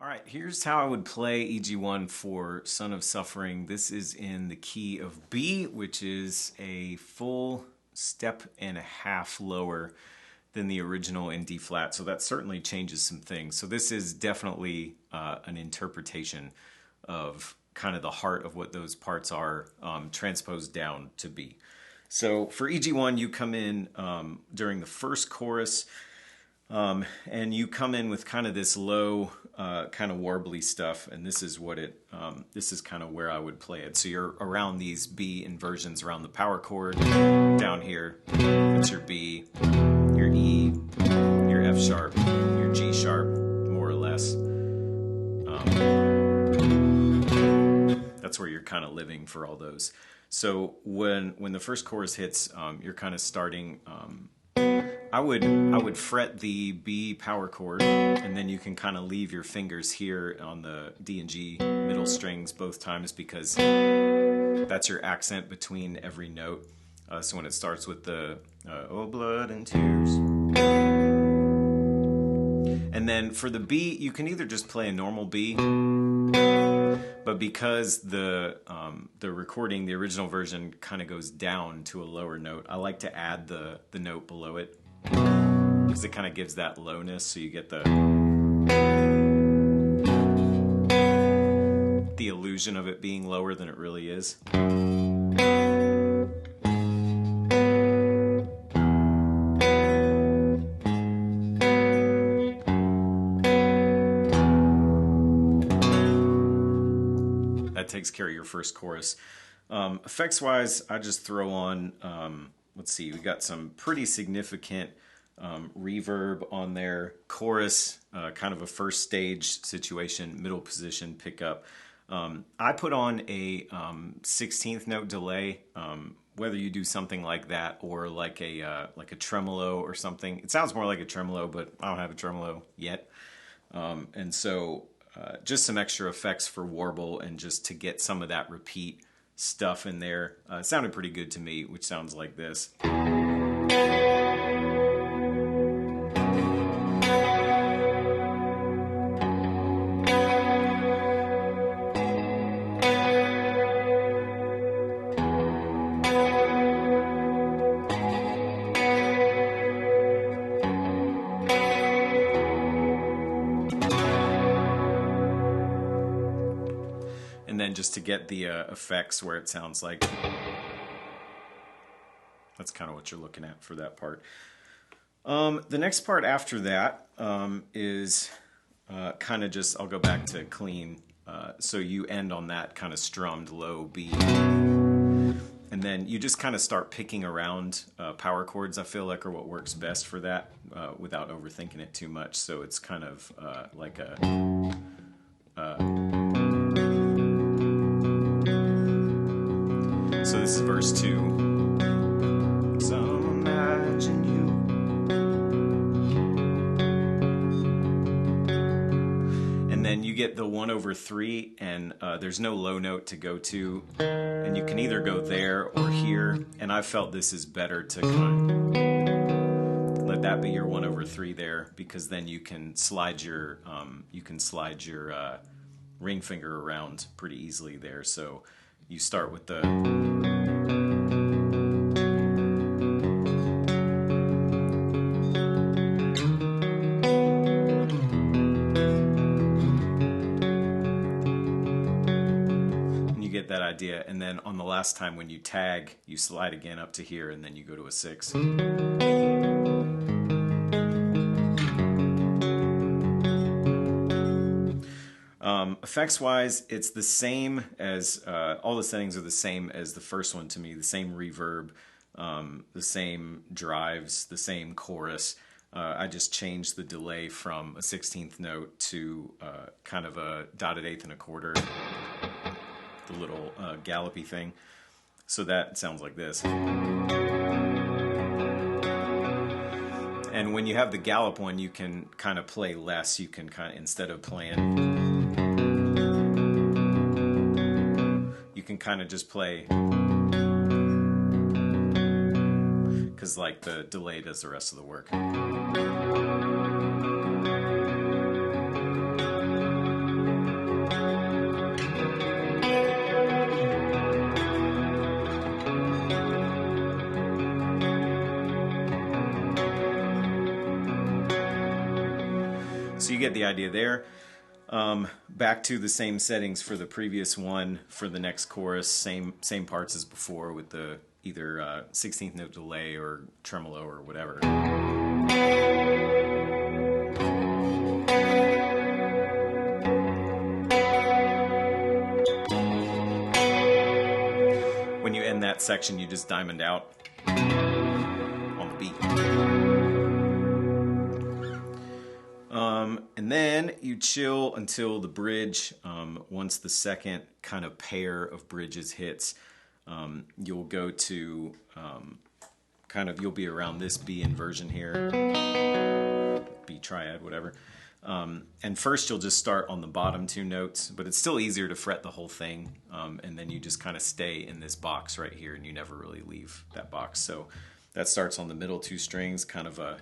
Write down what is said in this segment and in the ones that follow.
All right, here's how I would play EG1 for Son of Suffering. This is in the key of B, which is a full step and a half lower than the original in D flat, so that certainly changes some things. So this is definitely an interpretation of kind of the heart of what those parts are transposed down to B. So for EG1, you come in during the first chorus, and you come in with kind of this low, kind of warbly stuff, and this is what it. This is kind of where I would play it. So you're around these B inversions around the power chord. Down here, it's your B, your E, your F sharp, your G sharp, more or less. That's where you're kind of living for all those. So when the first chorus hits, you're kind of starting. I would fret the B power chord, and then you can kind of leave your fingers here on the D and G middle strings both times, because that's your accent between every note. So when it starts with the Oh Blood and Tears, and then for the B, you can either just play a normal B, but because the recording, the original version, kind of goes down to a lower note, I like to add the note below it, because it kind of gives that lowness, so you get the illusion of it being lower than it really is. That takes care of your first chorus. Effects wise, I just throw on, let's see, we got some pretty significant reverb on there. Chorus, kind of a first stage situation, middle position pickup. I put on a 16th note delay. Whether you do something like that or like a tremolo or something. It sounds more like a tremolo, but I don't have a tremolo yet. And so just some extra effects for warble and just to get some of that repeat stuff in there. It sounded pretty good to me, which sounds like this. And then just to get the effects where it sounds like, that's kind of what you're looking at for that part. The next part after that is kind of just, I'll go back to clean. So you end on that kind of strummed low B. And then you just kind of start picking around power chords, I feel like, are what works best for that without overthinking it too much. So it's kind of like a... So this is verse 2. Some imagine you. And then you get the 1/3, and there's no low note to go to. And you can either go there or here. And I felt this is better to kind of let that be your 1/3 there, because then you can slide your ring finger around pretty easily there. So you start with the... And you get that idea. And then on the last time when you tag, you slide again up to here, and then you go to a 6. Effects wise, it's the same as all the settings are the same as the first one to me. The same reverb, the same drives, the same chorus. I just changed the delay from a 16th note to kind of a dotted eighth and a quarter, the little gallopy thing. So that sounds like this. And when you have the gallop one, you can kind of play less. You can kind of, instead of playing, you can kind of just play, because like the delay does the rest of the work. you get the idea there. Back to the same settings for the previous one for the next chorus, same parts as before with the either 16th note delay or tremolo or whatever. When you end that section, you just diamond out on the beat. And then you chill until the bridge. Once the second kind of pair of bridges hits, you'll go to you'll be around this B inversion here, B triad, whatever. And first you'll just start on the bottom two notes, but it's still easier to fret the whole thing. And then you just kind of stay in this box right here, and you never really leave that box. So that starts on the middle two strings, kind of a...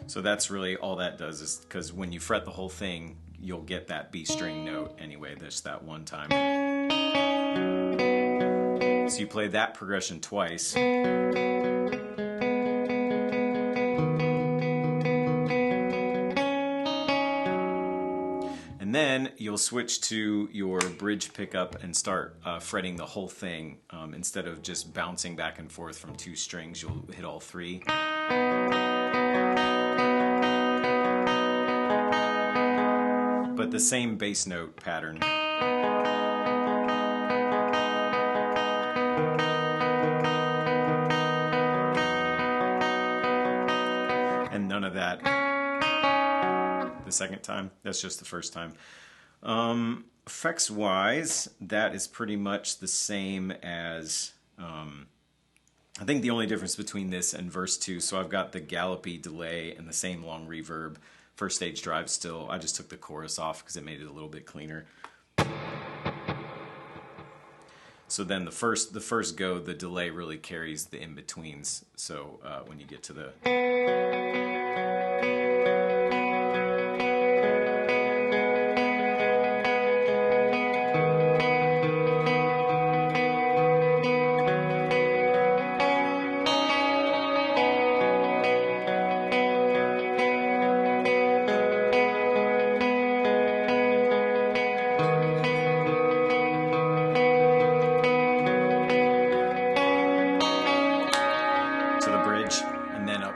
So that's really all that does, is because when you fret the whole thing, you'll get that B string note anyway, just that one time. So you play that progression twice. And then you'll switch to your bridge pickup and start fretting the whole thing. Instead of just bouncing back and forth from two strings, you'll hit all three. But the same bass note pattern. And none of that the second time. That's just the first time. Effects wise, that is pretty much the same as I think the only difference between this and verse 2, so I've got the gallopy delay and the same long reverb. First stage drive still. I just took the chorus off because it made it a little bit cleaner. So then the first go, the delay really carries the in-betweens. So when you get to the...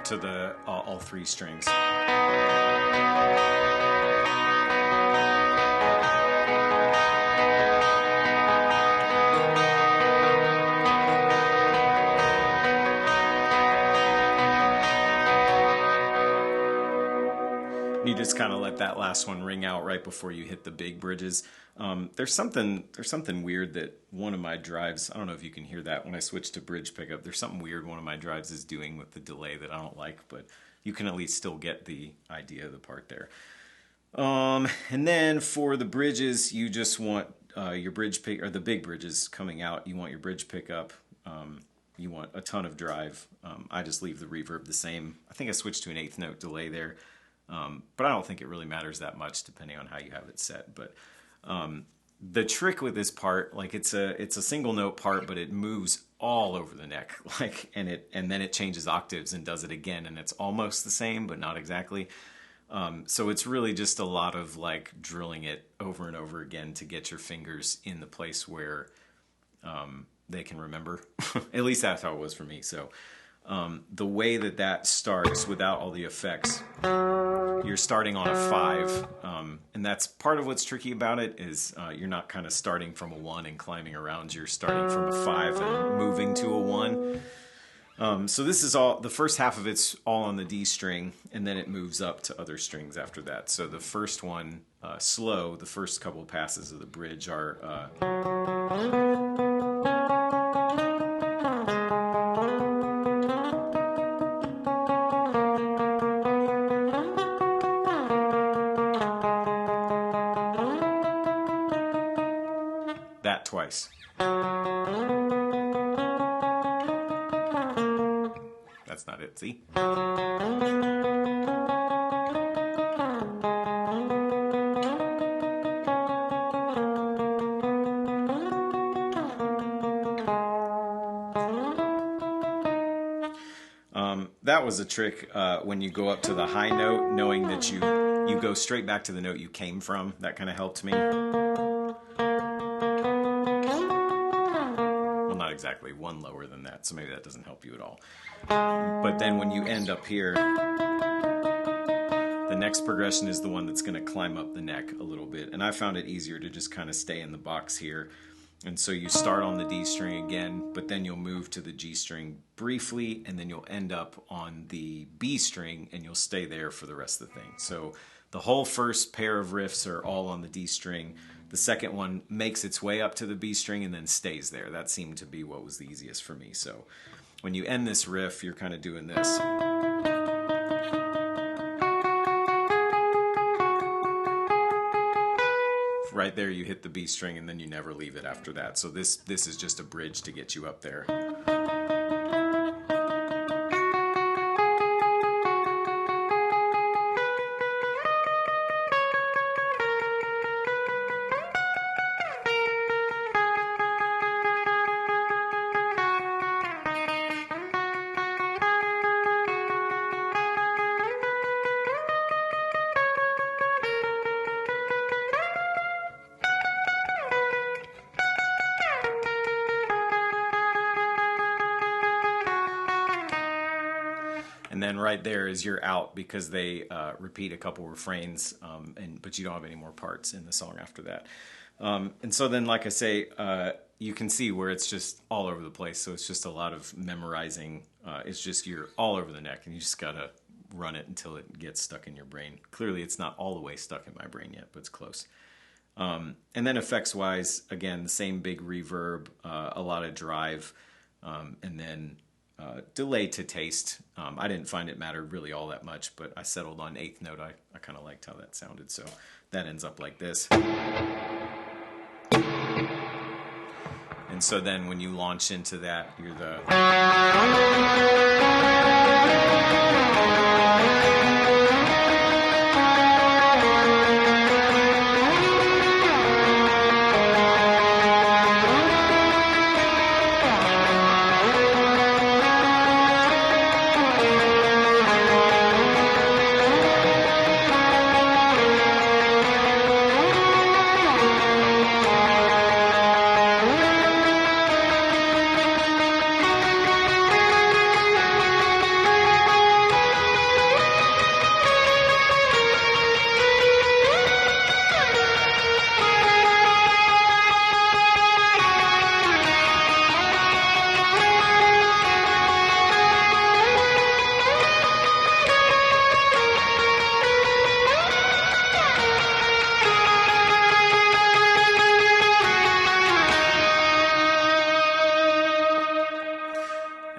to the all three strings. You just kind of let that last one ring out right before you hit the big bridges. There's something weird that one of my drives, I don't know if you can hear that when I switch to bridge pickup, there's something weird one of my drives is doing with the delay that I don't like, but you can at least still get the idea of the part there. And then for the bridges, you just want your bridge pick, or the big bridges coming out, you want your bridge pickup, you want a ton of drive. I just leave the reverb the same. I think I switched to an 8th note delay there. But I don't think it really matters that much depending on how you have it set. But the trick with this part, like it's a single note part, but it moves all over the neck, like and then it changes octaves and does it again, and it's almost the same, but not exactly. So it's really just a lot of like drilling it over and over again to get your fingers in the place where they can remember. At least that's how it was for me. So the way that starts without all the effects, you're starting on a 5, and that's part of what's tricky about it is you're not kind of starting from a 1 and climbing around. You're starting from a 5 and moving to a 1. So this is all, the first half of it's all on the D string, and then it moves up to other strings after that. So the first one, slow, the first couple of passes of the bridge are... that twice. That's not it, see? that was a trick when you go up to the high note, knowing that you go straight back to the note you came from. That kind of helped me. Well, not exactly one lower than that, so maybe that doesn't help you at all. But then when you end up here, the next progression is the one that's going to climb up the neck a little bit. And I found it easier to just kind of stay in the box here. And so you start on the D string again, but then you'll move to the G string briefly, and then you'll end up on the B string, and you'll stay there for the rest of the thing. So the whole first pair of riffs are all on the D string. The second one makes its way up to the B string and then stays there. That seemed to be what was the easiest for me. So when you end this riff, you're kind of doing this. Right there you hit the B string, and then you never leave it after that. So this is just a bridge to get you up there. And then right there is your out, because they repeat a couple refrains, but you don't have any more parts in the song after that. And so then, like I say, you can see where it's just all over the place. So it's just a lot of memorizing. It's just you're all over the neck, and you just gotta run it until it gets stuck in your brain. Clearly, it's not all the way stuck in my brain yet, but it's close. And then effects-wise, again, the same big reverb, a lot of drive, and then delay to taste. I didn't find it mattered really all that much, but I settled on eighth note. I kind of liked how that sounded, so that ends up like this. And so then when you launch into that, you're the...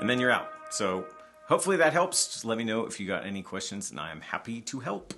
And then you're out. So hopefully that helps. Just let me know if you got any questions, and I am happy to help.